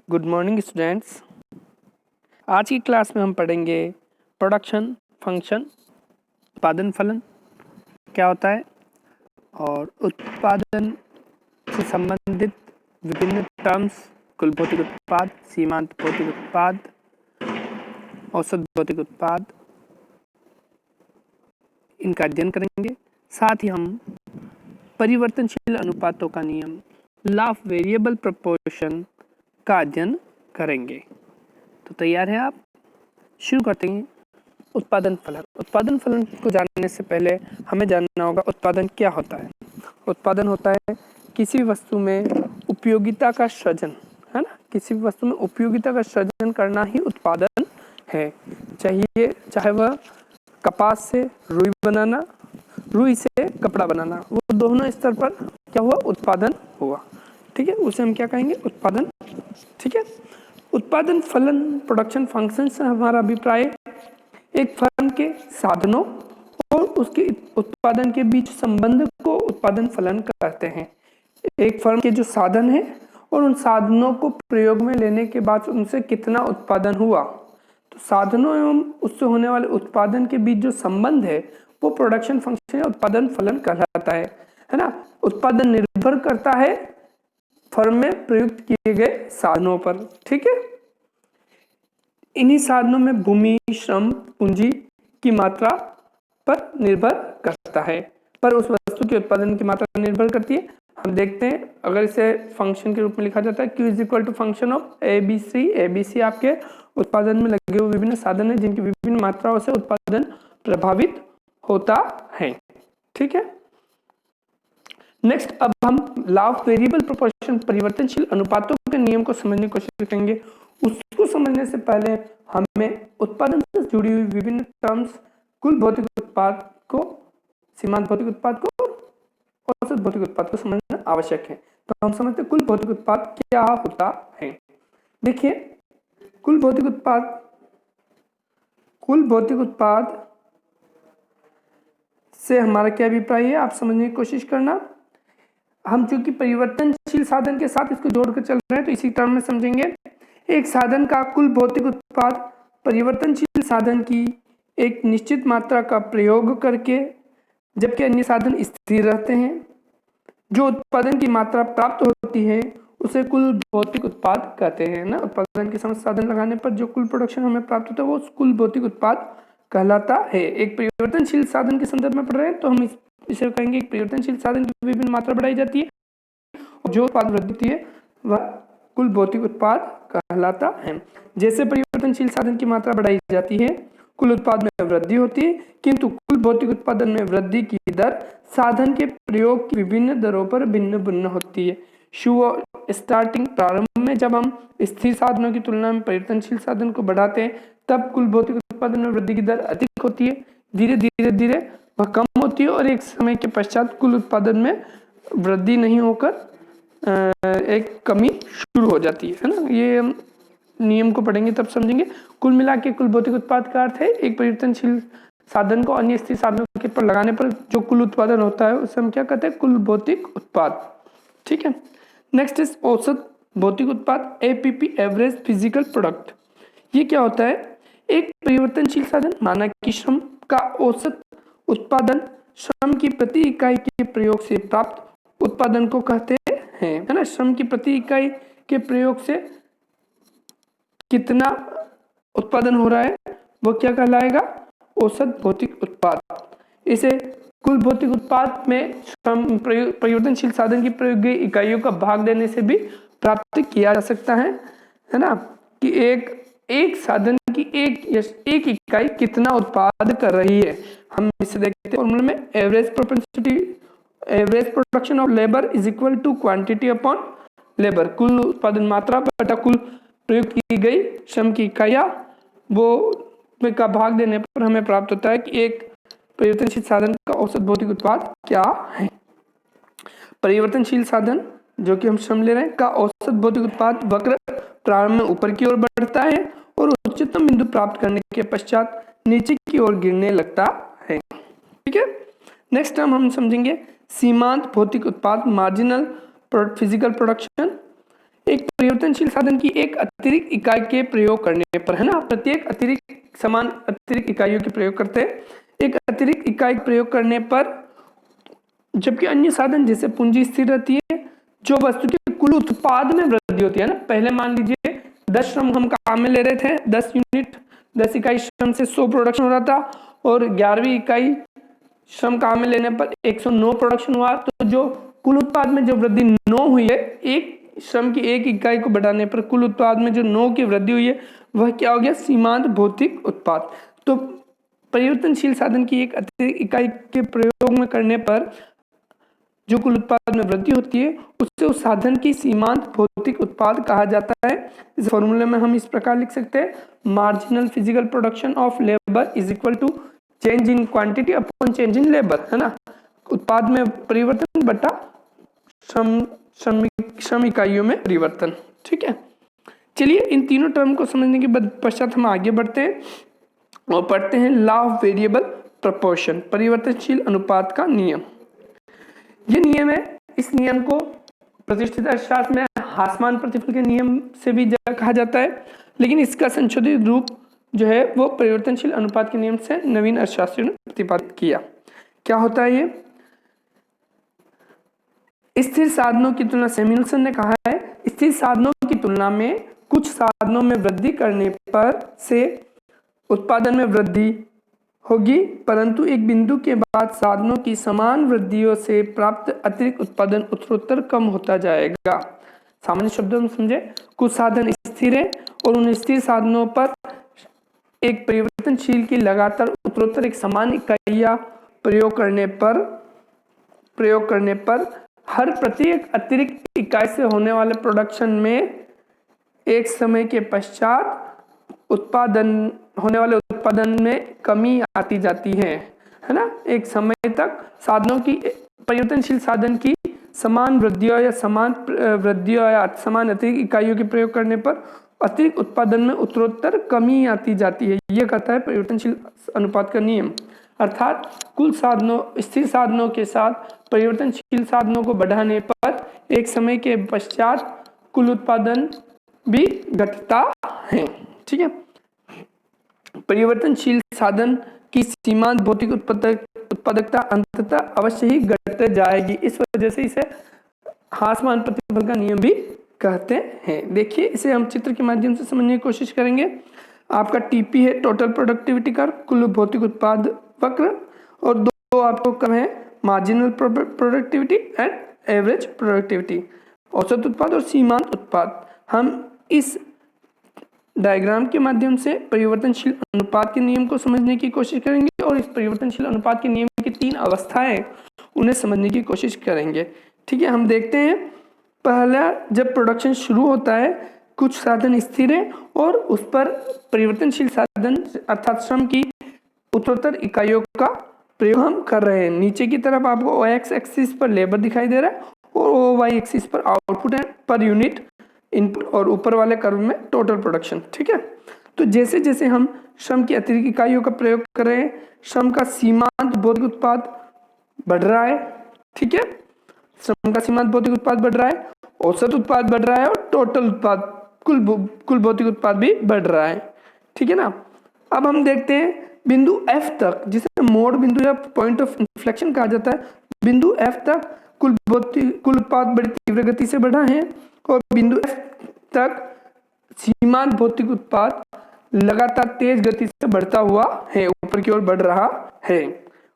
Good morning students. आज की class में हम पढ़ेंगे प्रोडक्शन फंक्शन, उत्पादन फलन क्या होता है और उत्पादन से संबंधित विभिन्न टर्म्स, कुल भौतिक उत्पाद, सीमांत भौतिक उत्पाद, औसत भौतिक उत्पाद, इनका अध्ययन करेंगे। साथ ही हम परिवर्तनशील अनुपातों का नियम, लॉ ऑफ वेरिएबल प्रोपोर्शन का अध्ययन करेंगे। तो तैयार हैं आप? शुरू करते हैं। उत्पादन फलन। उत्पादन फलन को जानने से पहले हमें जानना होगा उत्पादन क्या होता है। उत्पादन होता है किसी वस्तु में उपयोगिता का सृजन, है ना। किसी वस्तु में उपयोगिता का सृजन करना ही उत्पादन है। चाहे वह कपास से रुई बनाना, रुई से कपड़ा बनाना, वो दोनों स्तर पर क्या हुआ? उत्पादन हुआ। ठीक है, उसे हम क्या कहेंगे? उत्पादन। ठीक है। उत्पादन फलन, प्रोडक्शन फंक्शन से हमारा अभिप्राय एक फर्म के साधनों और उसके उत्पादन के बीच संबंध को उत्पादन फलन कहते हैं। एक फर्म के जो साधन है और उन साधनों को प्रयोग में लेने के बाद उनसे कितना उत्पादन हुआ, तो साधनों एवं उससे होने वाले उत्पादन के बीच जो संबंध है वो प्रोडक्शन फंक्शन या उत्पादन फलन कहलाता है ना। उत्पादन निर्भर करता है फर्म में प्रयुक्त किए गए साधनों पर। ठीक है। इन्हीं साधनों में भूमि, श्रम, पूंजी की मात्रा पर निर्भर करता है, पर उस वस्तु के उत्पादन की मात्रा निर्भर करती है। हम देखते हैं, अगर इसे फंक्शन के रूप में लिखा जाता है, Q is equal to function of ABC। ABC आपके उत्पादन में लगे हुए विभिन्न साधन हैं जिनकी विभिन्न मात्राओं से उत्पादन प्रभावित होता है। ठीक है। नेक्स्ट, अब हम लॉ ऑफ वेरिएबल प्रोपोर्शन, परिवर्तनशील अनुपातों के नियम को समझने की कोशिश करेंगे। उसको समझने से पहले हमें उत्पादन से जुड़ी हुई विभिन्न टर्म्स, कुल भौतिक उत्पाद को, सीमांत भौतिक उत्पाद को, औसत भौतिक उत्पाद को समझना आवश्यक है। तो हम समझते हैं कुल भौतिक उत्पाद क्या होता है। देखिए, कुल भौतिक उत्पाद से हमारा क्या अभिप्राय है, आप समझने की कोशिश करना। हम चूंकि परिवर्तनशील साधन के साथ इसको जोड़कर चल रहे हैं तो इसी टर्म में समझेंगे। एक साधन का कुल भौतिक उत्पाद परिवर्तनशील साधन की एक निश्चित मात्रा का प्रयोग करके, जबकि अन्य साधन स्थिर रहते हैं, जो उत्पादन की मात्रा प्राप्त होती है उसे कुल भौतिक उत्पाद कहते हैं ना। उत्पादन के समय साधन लगाने पर जो कुल प्रोडक्शन हमें प्राप्त होता है वो कुल भौतिक उत्पाद कहलाता है। एक परिवर्तनशील साधन के संदर्भ में पढ़ रहे हैं तो हम इसे कहेंगे एक परिवर्तनशील साधन की विभिन्न मात्रा बढ़ाई जाती है और जो उत्पाद वृद्धि होती है वह कुल भौतिक उत्पाद कहलाता है। जैसे परिवर्तनशील साधन की मात्रा बढ़ाई जाती है, कुल उत्पाद में वृद्धि होती है, किंतु कुल भौतिक उत्पादन में वृद्धि की दर साधन के प्रयोग की विभिन्न दरों पर भिन्न भिन्न होती है। स्टार्टिंग, प्रारंभ में जब हम स्थिर साधनों की तुलना में परिवर्तनशील साधन को बढ़ाते हैं तब कुल भौतिक उत्पादन में वृद्धि की दर अधिक होती है। धीरे धीरे वह कम होती है और एक समय के पश्चात कुल उत्पादन में वृद्धि नहीं होकर एक कमी शुरू हो जाती है ना। ये नियम को पढ़ेंगे तब समझेंगे। कुल मिला के कुल भौतिक उत्पाद का अर्थ है एक परिवर्तनशील साधन को अन्य स्थिर साधनों के पर लगाने पर जो कुल उत्पादन होता है उसे हम क्या कहते हैं? कुल भौतिक उत्पाद। ठीक है। नेक्स्ट इज औसत भौतिक उत्पाद, APP, एवरेज फिजिकल प्रोडक्ट। ये क्या होता है? एक परिवर्तनशील साधन माना कि श्रम का औसत उत्पादन श्रम की प्रति इकाई के प्रयोग से प्राप्त उत्पादन को कहते हैं, है ना। श्रम की प्रति इकाई के प्रयोग से कितना उत्पादन हो रहा है वो क्या कहलाएगा? औसत भौतिक उत्पाद। इसे कुल भौतिक उत्पाद में श्रम परिवर्तनशील साधन की प्रयोग गई इकाइयों का भाग देने से भी प्राप्त किया जा सकता है ना। कि एक साधन की एक इकाई कितना उत्पाद कर रही है। हम इसे देखते हैं फॉर्मूला में, average production of labour is equal to quantity upon labour. कुल उत्पादन मात्रा बटा कुल प्रयोग की गई श्रम की इकाइयाँ, वो का भाग देने पर हमें प्राप्त होता है कि एक परिवर्तनशील साधन का औसत भौतिक उत्पाद क्या है। परिवर्तनशील साधन जो कि हम श्रम ले रहे हैं का औसत भौतिक उत्पाद वक्र प्रारंभ में ऊपर की ओर बढ़ता है और उच्चतम बिंदु प्राप्त करने के पश्चात नीचे की ओर गिरने लगता है। ठीक है। नेक्स्ट टर्म हम समझेंगे सीमांत भौतिक उत्पाद, मार्जिनल फिजिकल प्रोडक्शन। एक परिवर्तनशील साधन की एक अतिरिक्त इकाई के प्रयोग करने पर, है ना, प्रत्येक अतिरिक्त इकाइयों के प्रयोग करते हैं। एक अतिरिक्त इकाई प्रयोग करने पर, जबकि अन्य साधन जैसे पूंजी स्थिर रहती है, जो वस्तु के कुल उत्पाद में वृद्धि होती है ना। पहले मान लीजिए 10 श्रम हम काम में ले रहे थे, 10 इकाई श्रम से 100 प्रोडक्शन हो रहा था, और 11वीं इकाई श्रम काम में लेने पर 109 प्रोडक्शन हुआ। तो जो कुल उत्पाद में जो वृद्धि 9 हुई है, एक श्रम की एक इकाई को बढ़ाने पर कुल उत्पाद में जो 9 की वृद्धि हुई है, वह क्या हो गया? सीमांत भौतिक उत्पाद। तो परिवर्तनशील साधन की एक अतिरिक्त इकाई के प्रयोग में करने पर जो कुल उत्पाद में वृद्धि होती है, उससे उस साधन की सीमांत भौतिक उत्पाद कहा जाता है। इस फॉर्मूले में हम इस प्रकार लिख सकते हैं, marginal physical production of labour is equal to change in quantity upon change in labour, है ना। उत्पाद में परिवर्तन बटा श्रम इकाइयों में परिवर्तन। ठीक है, चलिए इन तीनों टर्म को समझने के बाद पश्चात हम आगे बढ़ते हैं और पढ़ते हैं लॉ ऑफ वेरिएबल प्रोपोर्शन, परिवर्तनशील अनुपात का नियम। ये नियम है, इस नियम को प्रतिष्ठित अर्थशास्त्र में हासमान प्रतिफल के नियम से भी कहा जाता है, लेकिन इसका संशोधित रूप जो है वो परिवर्तनशील अनुपात के नियम से नवीन अर्थशास्त्रियों ने प्रतिपादित किया। क्या होता है ये? स्थिर साधनों की तुलना, सैमुअल्सन ने कहा है, स्थिर साधनों की तुलना में कुछ साधनों में वृद्धि करने पर से उत्पादन में वृद्धि होगी, परंतु एक बिंदु के बाद साधनों की समान वृद्धियों से प्राप्त अतिरिक्त उत्पादन उत्तरोत्तर कम होता जाएगा। सामान्य शब्दों में समझे, कुछ साधन स्थिर है और उन स्थिर साधनों पर एक परिवर्तनशील की लगातार उत्तरोत्तर एक समान इकाइयां प्रयोग करने पर हर प्रत्येक अतिरिक्त इकाई से होने वाले प्रोडक्शन में एक समय के पश्चात होने वाले उत्पादन में कमी आती जाती है ना। एक समय तक साधनों की, परिवर्तनशील साधन की समान वृद्धियों या समान अतिरिक्त इकाइयों के प्रयोग करने पर अतिरिक्त उत्पादन में उत्तरोत्तर कमी आती जाती है। यह कहता है परिवर्तनशील अनुपात का नियम। अर्थात कुल साधनों, स्थिर साधनों के साथ परिवर्तनशील साधनों को बढ़ाने पर एक समय के पश्चात कुल उत्पादन भी घटता है। ठीक है, परिवर्तनशील साधन की सीमांत भौतिक उत्पादकता अंततः अवश्य ही घट जाएगी। इस वजह से इसे हासमान प्रतिफल का नियम भी कहते हैं। देखिए, इसे हम चित्र के माध्यम से समझने की कोशिश करेंगे। आपका टीपी है टोटल प्रोडक्टिविटी कर्व, कुल भौतिक उत्पाद वक्र, और दो आपको कर्व है marginal productivity and average productivity, औसत उत्पाद और सीमांत उत्पाद। हम इस डायग्राम के माध्यम से परिवर्तनशील अनुपात के नियम को समझने की कोशिश करेंगे और इस परिवर्तनशील अनुपात के नियम की 3 अवस्थाएं उन्हें समझने की कोशिश करेंगे। ठीक है, हम देखते हैं, पहला, जब प्रोडक्शन शुरू होता है, कुछ साधन स्थिर है और उस पर परिवर्तनशील साधन अर्थात श्रम की उत्तरोत्तर इकाइयों का प्रयोग हम कर रहे हैं। नीचे की तरफ आपको OX एक्सिस पर लेबर दिखाई दे रहा है और OY एक्सिस पर आउटपुट है पर यूनिट इनपुट, और ऊपर वाले कर्व में टोटल प्रोडक्शन। ठीक है, तो जैसे जैसे हम श्रम की अतिरिक्त इकाइयों का प्रयोग कर रहे हैं, श्रम का सीमांत भौतिक उत्पाद बढ़ रहा है। ठीक है, श्रम का सीमांत भौतिक उत्पाद बढ़ रहा है, औसत उत्पाद बढ़ रहा है और टोटल उत्पाद, कुल भौतिक उत्पाद भी बढ़ रहा है। ठीक है ना। अब हम देखते हैं बिंदु F तक, जिसे मोड़ बिंदु या पॉइंट ऑफ इन्फ्लेक्शन कहा जाता है, बिंदु F तक कुल उत्पाद बड़ी तीव्र गति से बढ़ा है और बिंदु F तक सीमांत भौतिक उत्पाद लगातार तेज गति से बढ़ता हुआ है, ऊपर की ओर बढ़ रहा है,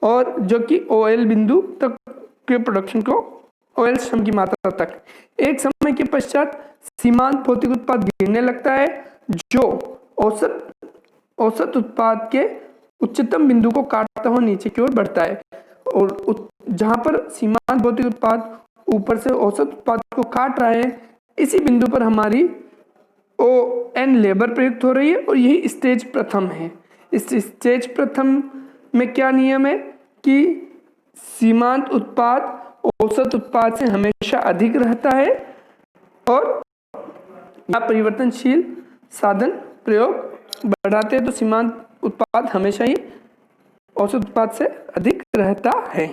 और जो कि OL बिंदु तक के प्रोडक्शन को, OL श्रम की मात्रा तक एक समय के पश्चात सीमांत भौतिक उत्पाद गिरने लगता है, जो औसत उत्पाद के उच्चतम बिंदु को काटता हुआ नीचे की ओर बढ़ता है। और जहां पर सीमांत भौतिक उत्पाद ऊपर से औसत उत्पाद को काट रहा है, इसी बिंदु पर हमारी ON लेबर प्रयुक्त हो रही है और यही स्टेज प्रथम है। इस स्टेज प्रथम में क्या नियम है कि सीमांत उत्पाद औसत उत्पाद से हमेशा अधिक रहता है और परिवर्तनशील साधन प्रयोग बढ़ाते हैं तो सीमांत उत्पाद हमेशा ही औसत उत्पाद से अधिक रहता है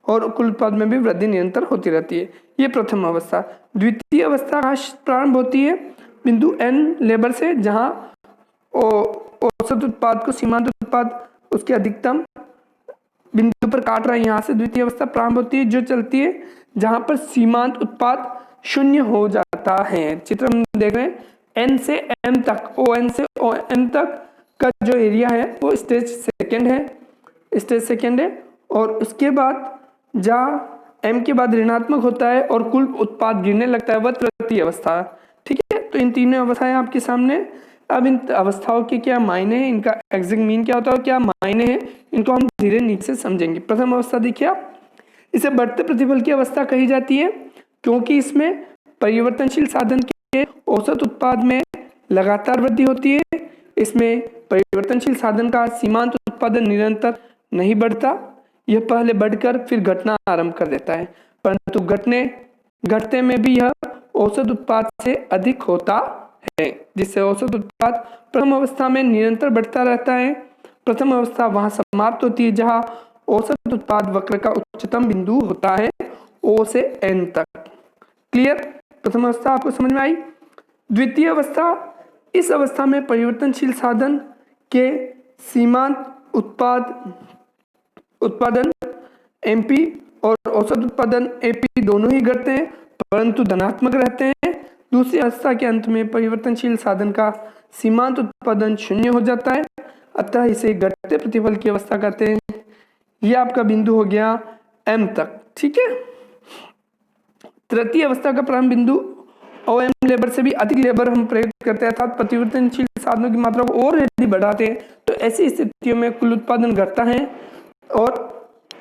और कुल उत्पाद में भी वृद्धि निरंतर होती रहती है। ये प्रथम अवस्था। द्वितीय अवस्था कहाँ प्रारंभ होती है? बिंदु n लेबर से, जहाँ औसत उत्पाद को सीमांत उत्पाद उसके अधिकतम बिंदु पर काट रहा है, यहाँ से द्वितीय अवस्था प्रारंभ होती है, जो चलती है जहाँ पर सीमांत उत्पाद शून्य हो जाता है। चित्र में देख रहे हैं, n से m तक, ON से OM तक का जो एरिया है वो स्टेज सेकेंड है, और उसके बाद जहाँ m के बाद ऋणात्मक होता है और कुल उत्पाद गिरने लगता है, वह तृतीय अवस्था। ठीक है, तो इन तीनों अवस्थाएं आपके सामने। अब इन अवस्थाओं के क्या मायने हैं, इनका एग्जैक्ट मीन क्या होता है और क्या मायने हैं, इनको हम धीरे नीचे से समझेंगे। प्रथम अवस्था देखिए आप, इसे बढ़ते प्रतिफल की अवस्था कही जाती है, क्योंकि इसमें परिवर्तनशील साधन के औसत उत्पाद में लगातार वृद्धि होती है। इसमें परिवर्तनशील साधन का सीमांत उत्पादन निरंतर नहीं बढ़ता, यह पहले बढ़कर फिर घटना आरंभ कर देता है, परंतु घटते में भी यह औसत उत्पाद से अधिक होता है, जिससे औसत उत्पाद प्रथम अवस्था में निरंतर बढ़ता रहता है। प्रथम अवस्था वहां समाप्त होती है जहां औसत उत्पाद वक्र का उच्चतम बिंदु होता है, O से N तक। क्लियर? प्रथम अवस्था आपको समझ में आई। द्वितीय अवस्था, इस अवस्था में परिवर्तनशील साधन के सीमांत उत्पादन MP और औसत उत्पादन AP दोनों ही घटते हैं, परंतु धनात्मक रहते हैं। दूसरी अवस्था के अंत में परिवर्तनशील साधन का सीमांत उत्पादन शून्य हो जाता है, अतः इसे घटते प्रतिफल की अवस्था कहते हैं। यह आपका बिंदु हो गया M तक। ठीक है, तृतीय अवस्था का प्रारंभ बिंदु OM लेबर से भी अधिक लेबर हम प्रयोग करते हैं, अर्थात परिवर्तनशील साधनों की मात्रा को और यदि बढ़ाते हैं तो ऐसी स्थितियों में कुल उत्पादन घटता है, और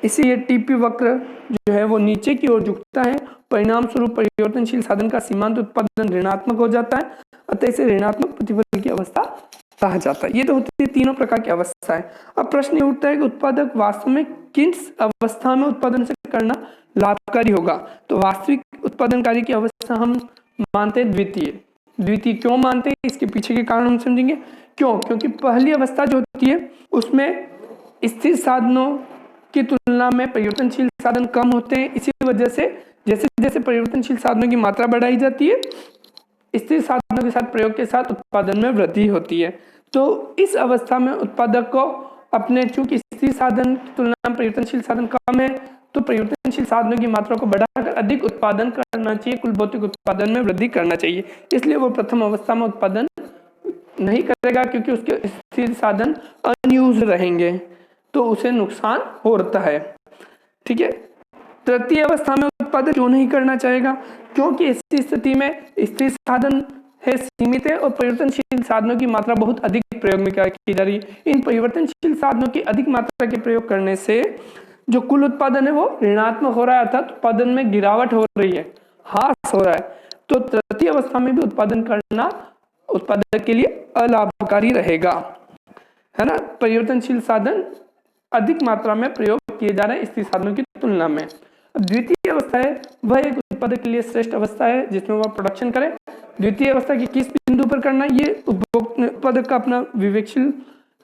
इसे ये TP वक्र जो है वो नीचे की ओर झुकता है। परिणाम स्वरूप परिवर्तनशील साधन का सीमांत उत्पादन ऋणात्मक हो जाता है, अतः इसे ऋणात्मक प्रतिफल की अवस्था कहा जाता है। ये तो होती है तीनों प्रकार की अवस्थाएं। अब प्रश्न ये उठता है कि उत्पादक वास्तव में किस अवस्था में उत्पादन से करना लाभकारी होगा? तो वास्तविक उत्पादन कार्य की अवस्था हम मानते हैं द्वितीय। क्यों मानते हैं, इसके पीछे के कारण हम समझेंगे। क्यों? क्योंकि पहली अवस्था जो होती है उसमें स्थिर साधनों की तुलना में परिवर्तनशील साधन कम होते हैं। इसी वजह से जैसे जैसे परिवर्तनशील साधनों की मात्रा बढ़ाई जाती है, स्थिर साधनों के साथ प्रयोग के साथ उत्पादन में वृद्धि होती है। तो इस अवस्था में उत्पादक को अपने, चूंकि स्थिर साधन की तुलना में परिवर्तनशील साधन कम है, तो परिवर्तनशील साधनों की मात्रा को बढ़ाकर अधिक उत्पादन करना चाहिए, कुल भौतिक उत्पादन में वृद्धि करना चाहिए। इसलिए वो प्रथम अवस्था में उत्पादन नहीं करेगा, क्योंकि उसके स्थिर साधन अनयूज रहेंगे, तो उसे नुकसान होता है। ठीक है, तृतीय अवस्था में उत्पादन क्यों नहीं करना चाहेगा? क्योंकि ऐसी स्थिति में स्थिर साधन है सीमित है और परिवर्तनशील साधनों की मात्रा बहुत अधिक प्रयोग में की जा रही है। इन परिवर्तनशील साधनों की अधिक मात्रा के प्रयोग करने से जो कुल उत्पादन है वो ऋणात्मक हो रहा है, अर्थात उत्पादन में गिरावट हो रही है, ह्रास हो रहा है। तो तृतीय अवस्था में भी उत्पादन करना उत्पादक के लिए अलाभकारी रहेगा, है ना। परिवर्तनशील साधन अधिक मात्रा में प्रयोग किए जा रहे हैं स्थिर साधनों की तुलना में। द्वितीय अवस्था है वह एक उत्पादक के लिए श्रेष्ठ अवस्था है जिसमें वह प्रोडक्शन करे। द्वितीय अवस्था की किस बिंदु पर करना, ये उत्पादक का अपना विवेकशील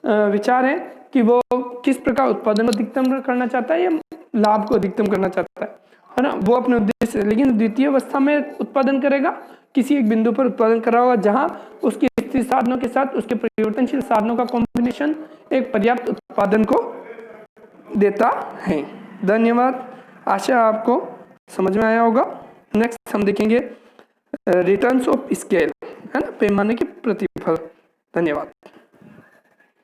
विचार है कि वो किस प्रकार उत्पादन को अधिकतम करना चाहता है या लाभ को अधिकतम करना चाहता है ना, वो अपने उद्देश्य है। लेकिन द्वितीय अवस्था में उत्पादन करेगा किसी एक बिंदु पर उत्पादन करा होगा जहां उसके स्थिर साधनों के साथ उसके परिवर्तनशील साधनों का कॉम्बिनेशन एक पर्याप्त उत्पादन को देता है। धन्यवाद, आशा आपको समझ में आया होगा। नेक्स्ट हम देखेंगे रिटर्न्स ऑफ स्केल, है ना, पैमाने के प्रतिफल। धन्यवाद।